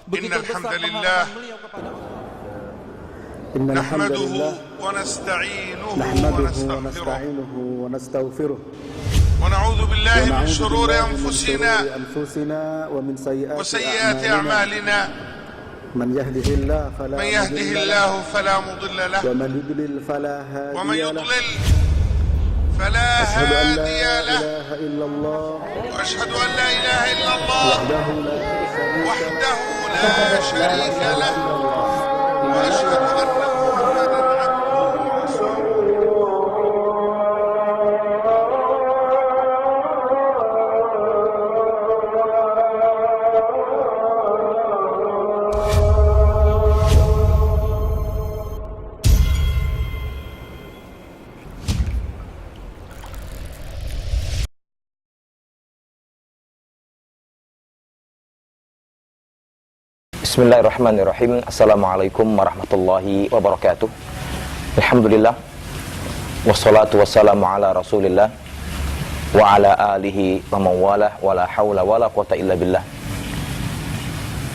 إن الحمد لله نحمده ونستعينه ونستغفره ونعوذ بالله من شرور أنفسنا ومن وسيئات أعمالنا من يهده الله فلا مضل له ومن يضلل فلا ومن هادي له يضلل فلا أشهد أن لا هادي له إله إلا الله وأشهد أن لا إله إلا الله وحده لا شريك وحده لا شريك له وأشهد أن محمدا عبده ورسوله. Bismillahirrahmanirrahim. Assalamualaikum warahmatullahi wabarakatuh. Alhamdulillah. Wassalatu wassalamu ala rasulillah wa ala alihi wa mawalah wa la hawla wa la quwata illa billah.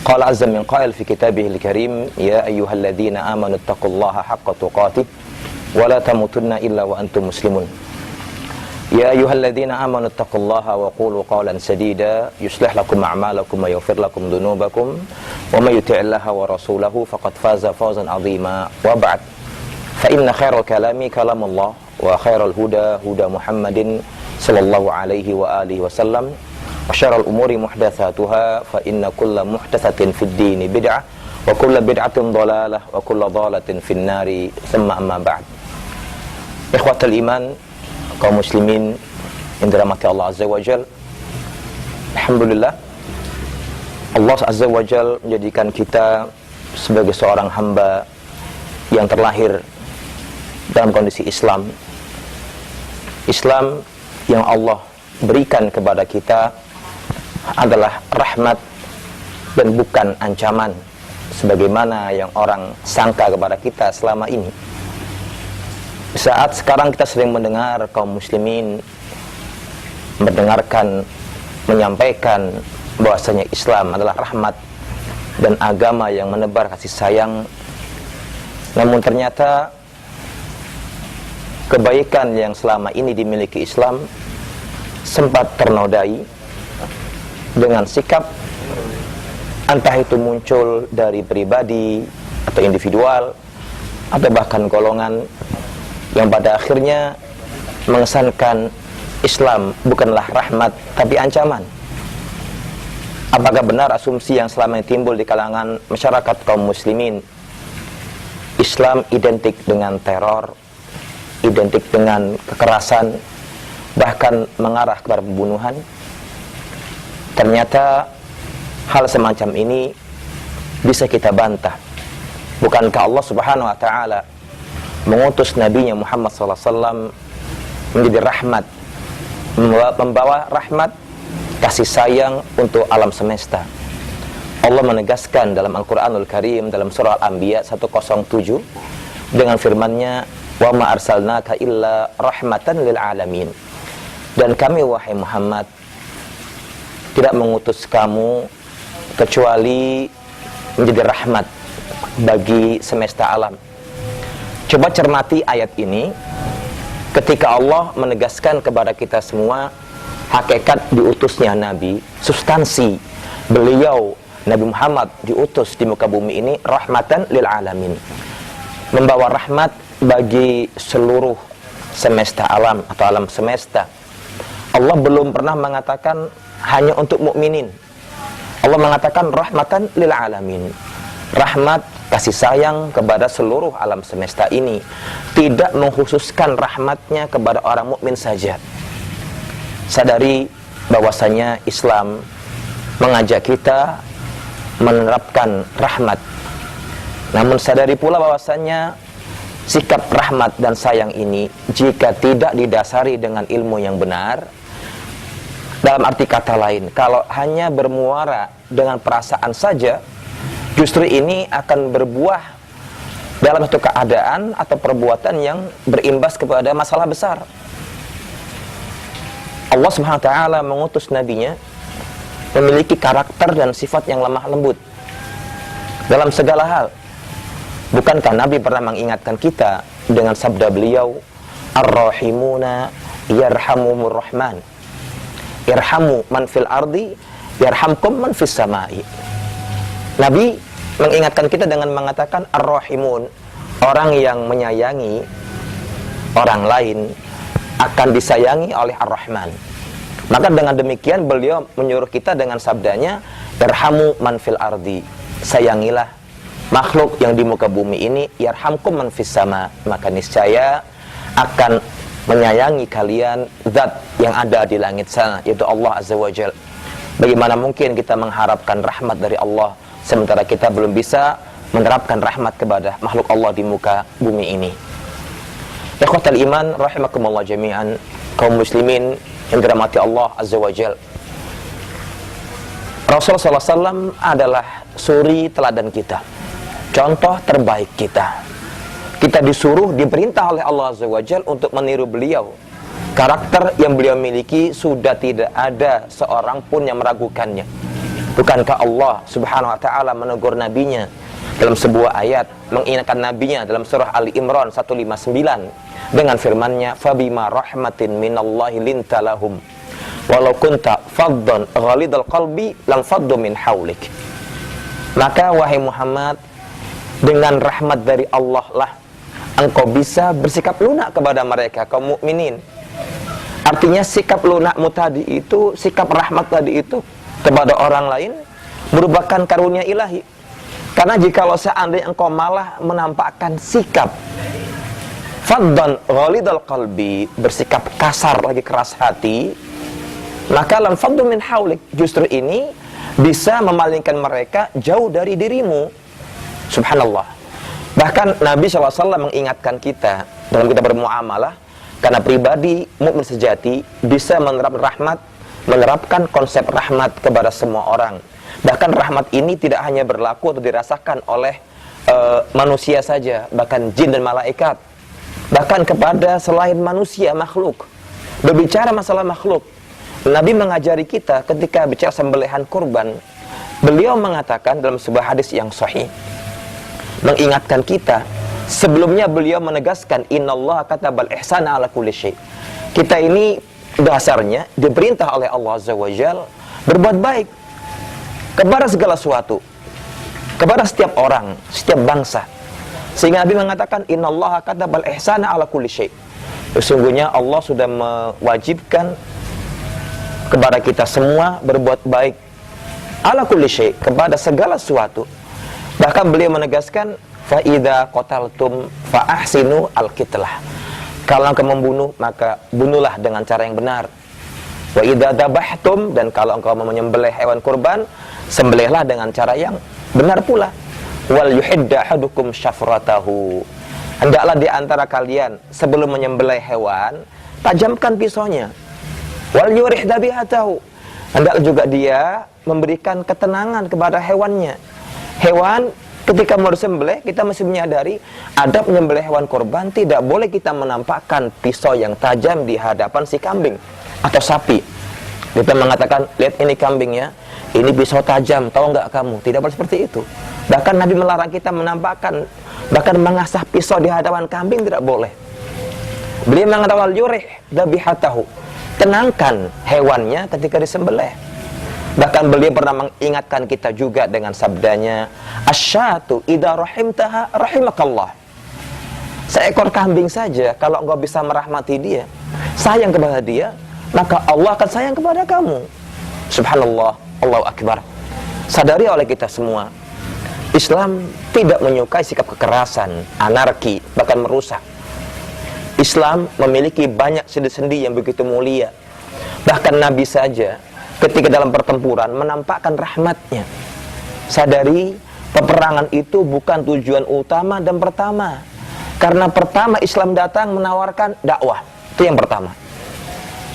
Qala azza min qail fi kitabihil karim, ya ayyuhalladzina amanu taqullaha haqqa tuqatih wa la tamutunna illa wa antum muslimun. Ya ayyuhalladzina amanu taqullaha wa qulu qawlan sadida yuslih lakum a'malakum wa yaghfir lakum dhunubakum wa may yuti'illaha wa rasulahu faqad faza fawzan 'azima. Wa ba'd, fa inna khairal kalami kalamullah wa khairal huda huda Muhammadin sallallahu alaihi wa alihi wasallam wa syarrul umuri muhdatsatuha fa inna kulla muhdatsatin fid dini bid'ah wa kulla bid'atin dhalalah wa kulla dhalatin fin nari. Tsumma amma ba'd. Ikhwatal iman, kaum muslimin yang dirahmati Allah Azza wa Jal, alhamdulillah, Allah Azza wa Jal menjadikan kita sebagai seorang hamba yang terlahir dalam kondisi Islam. Islam yang Allah berikan kepada kita adalah rahmat dan bukan ancaman sebagaimana yang orang sangka kepada kita selama ini. Saat sekarang kita sering mendengar kaum muslimin menyampaikan bahwasanya Islam adalah rahmat dan agama yang menebar kasih sayang, namun ternyata kebaikan yang selama ini dimiliki Islam sempat ternodai dengan sikap entah itu muncul dari pribadi atau individual atau bahkan golongan yang pada akhirnya mengesankan Islam bukanlah rahmat tapi ancaman. Apakah benar asumsi yang selama ini timbul di kalangan masyarakat kaum muslimin, Islam identik dengan teror, identik dengan kekerasan, bahkan mengarah kepada pembunuhan? Ternyata hal semacam ini bisa kita bantah. Bukankah Allah Subhanahu wa taala mengutus Nabi-Nya Muhammad SAW menjadi rahmat, membawa rahmat kasih sayang untuk alam semesta? Allah menegaskan dalam Al-Quranul Karim dalam surah Al-Anbiya 107 dengan firman-Nya, wa ma arsalnaka illa rahmatan lil alamin, dan kami wahai Muhammad tidak mengutus kamu kecuali menjadi rahmat bagi semesta alam. Coba cermati ayat ini ketika Allah menegaskan kepada kita semua hakikat diutusnya Nabi, substansi beliau Nabi Muhammad diutus di muka bumi ini rahmatan lil alamin, membawa rahmat bagi seluruh semesta alam atau alam semesta. Allah belum pernah mengatakan hanya untuk mukminin. Allah mengatakan rahmatan lil alamin, rahmat kasih sayang kepada seluruh alam semesta ini, tidak mengkhususkan rahmatnya kepada orang mukmin saja. Sadari bahwasanya Islam mengajak kita menerapkan rahmat, namun sadari pula bahwasanya sikap rahmat dan sayang ini jika tidak didasari dengan ilmu yang benar, dalam arti kata lain, kalau hanya bermuara dengan perasaan saja, justru ini akan berbuah dalam satu keadaan atau perbuatan yang berimbas kepada masalah besar. Allah Subhanahu wa taala mengutus nabinya memiliki karakter dan sifat yang lemah lembut. dalam segala hal. Bukankah Nabi pernah mengingatkan kita dengan sabda beliau, Ar-Rahimuna yarhamumur Rahman, irhamu man fil ardi yarhamkum man fis samai. Nabi mengingatkan kita dengan mengatakan Ar-Rahimun, orang yang menyayangi orang lain akan disayangi oleh Ar-Rahman. Maka dengan demikian beliau menyuruh kita dengan sabdanya, irhamu man fil ardi, sayangilah makhluk yang di muka bumi ini, yarhamkum man fis sama, maka niscaya akan menyayangi kalian zat yang ada di langit sana, yaitu Allah Azza wa Jalla. Bagaimana mungkin kita mengharapkan rahmat dari Allah sementara kita belum bisa menerapkan rahmat kepada makhluk Allah di muka bumi ini. Ikhwatal iman rahimakumullah jami'an, kaum muslimin yang dirahmati Allah Azza wa Jalla. Rasulullah SAW adalah suri teladan kita, contoh terbaik kita. Kita disuruh, diperintah oleh Allah Azza wa Jalla untuk meniru beliau. Karakter yang beliau miliki sudah tidak ada seorang pun yang meragukannya. Bukankah Allah Subhanahu wa ta'ala menegur nabinya dalam sebuah ayat, mengingatkan nabinya dalam surah Ali Imran 159 dengan firman-Nya, "Fabima rahmatin minallahi linta lahum walau kunta faddan ghalidal qalbi lam faddu min haulik." Maka wahai Muhammad, dengan rahmat dari Allah lah engkau bisa bersikap lunak kepada mereka kaum mukminin. Artinya sikap lunakmu tadi itu, sikap rahmat tadi itu kepada orang lain merupakan karunia ilahi. Karena jikalau seandainya engkau malah menampakkan sikap faddan ghalidal qalbi, bersikap kasar lagi keras hati, maka lam faddu min haulik, justru ini bisa memalingkan mereka jauh dari dirimu. Subhanallah. Bahkan Nabi SAW mengingatkan kita dalam kita bermuamalah, karena pribadi mukmin sejati bisa menerapkan konsep rahmat kepada semua orang. Bahkan rahmat ini tidak hanya berlaku atau dirasakan oleh manusia saja, bahkan jin dan malaikat, bahkan kepada selain manusia, makhluk. Berbicara masalah makhluk, Nabi mengajari kita ketika bicara sembelihan kurban, beliau mengatakan dalam sebuah hadis yang sahih, mengingatkan kita. Sebelumnya beliau menegaskan, innallaha katabal ihsana ala kulli syai. Kita ini dasarnya diperintah oleh Allah Azza wa Jalla berbuat baik kepada segala sesuatu, kepada setiap orang, setiap bangsa. Sehingga Nabi mengatakan, innallaha katabal ihsana ala kulli syai. Sesungguhnya Allah sudah mewajibkan kepada kita semua berbuat baik ala kulli syai, kepada segala sesuatu. Bahkan beliau menegaskan, fa idza qataltum fa ahsinu al-qitlah. Kalau engkau membunuh, maka bunuhlah dengan cara yang benar. Wa idza dabahtum, dan kalau engkau mau menyembelih hewan kurban, sembelihlah dengan cara yang benar pula. Wal yuhidda ahadukum syafratahu. Hendaklah di antara kalian sebelum menyembelih hewan, tajamkan pisaunya. Wal yurih dabihatahu. Hendaklah juga dia memberikan ketenangan kepada hewannya. Hewan ketika mau disembelih, kita mesti menyadari adab menyembelih hewan kurban tidak boleh kita menampakkan pisau yang tajam di hadapan si kambing atau sapi. Kita mengatakan, lihat ini kambingnya, ini pisau tajam, tahu nggak kamu? Tidak boleh seperti itu. Bahkan Nabi melarang kita menampakkan, bahkan mengasah pisau di hadapan kambing tidak boleh. Beliau mengatakan, yurih dabihatahu, tenangkan hewannya ketika disembelih. Bahkan beliau pernah mengingatkan kita juga dengan sabdanya, asyatu idza rahimtaha rahimakallah. Seekor kambing saja, kalau engkau bisa merahmati dia, sayang kepada dia, maka Allah akan sayang kepada kamu. Subhanallah, Allahu Akbar. Sadari oleh kita semua, Islam tidak menyukai sikap kekerasan, anarki, bahkan merusak. Islam memiliki banyak sendi-sendi yang begitu mulia. Bahkan Nabi saja ketika dalam pertempuran menampakkan rahmatnya. Sadari, peperangan itu bukan tujuan utama dan pertama. Karena pertama Islam datang menawarkan dakwah. Itu yang pertama.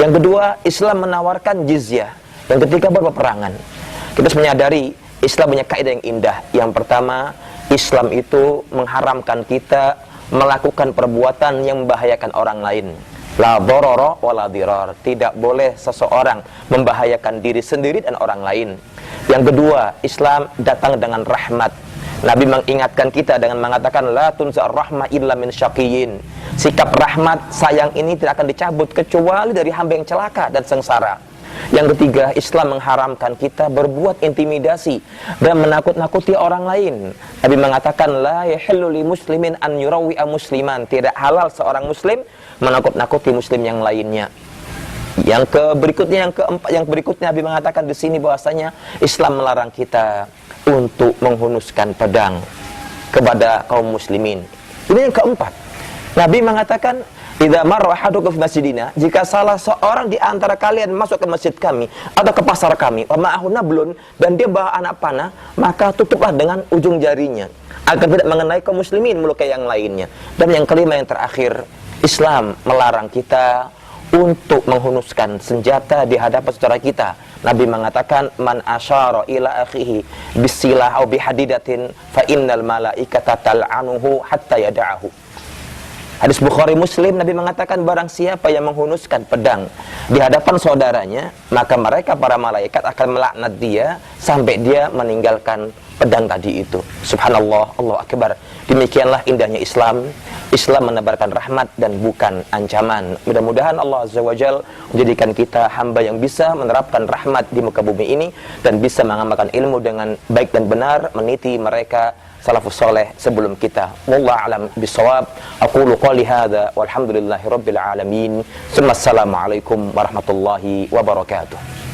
Yang kedua, Islam menawarkan jizyah. Yang ketiga, berpeperangan. Kita harus menyadari Islam punya kaidah yang indah. Yang pertama, Islam itu mengharamkan kita melakukan perbuatan yang membahayakan orang lain. La dororo wa la dirar. Tidak boleh seseorang membahayakan diri sendiri dan orang lain. Yang kedua, Islam datang dengan rahmat. Nabi mengingatkan kita dengan mengatakan la tunza'ar rahmah illa min syaqiyyin. Sikap rahmat, sayang ini tidak akan dicabut kecuali dari hamba yang celaka dan sengsara. Yang ketiga, Islam mengharamkan kita berbuat intimidasi dan menakut-nakuti orang lain. Nabi mengatakan la yahillu li muslimin an yurawwi'a musliman. Tidak halal seorang muslim menakut-nakuti muslim yang lainnya. Yang berikutnya Nabi mengatakan di sini bahwasanya Islam melarang kita untuk menghunuskan pedang kepada kaum muslimin. Ini yang keempat. Nabi mengatakan, "Idza marra ahadukum fi masjidina," jika salah seorang di antara kalian masuk ke masjid kami atau ke pasar kami, wa ma'ahu nablun, dan dia bawa anak panah, maka tutuplah dengan ujung jarinya agar tidak mengenai kaum muslimin melukai yang lainnya. Dan yang kelima, yang terakhir, Islam melarang kita untuk menghunuskan senjata di hadapan saudara kita. Nabi mengatakan, man asyara ila akhihi bisilah au bihadidatin fa innal malaikata tal'anuhu hatta yada'ahu. Hadis Bukhari Muslim, Nabi mengatakan barang siapa yang menghunuskan pedang di hadapan saudaranya, maka mereka para malaikat akan melaknat dia sampai dia meninggalkan pedang tadi itu. Subhanallah, Allahu Akbar. Demikianlah indahnya Islam. Islam menebarkan rahmat dan bukan ancaman. Mudah-mudahan Allah Azza wa Jalla menjadikan kita hamba yang bisa menerapkan rahmat di muka bumi ini dan bisa mengamalkan ilmu dengan baik dan benar, meniti mereka salafus saleh sebelum kita. Wallahu a'lam bishawab. Aqulu qali hadza walhamdulillahirabbil alamin. Assalamualaikum warahmatullahi wabarakatuh.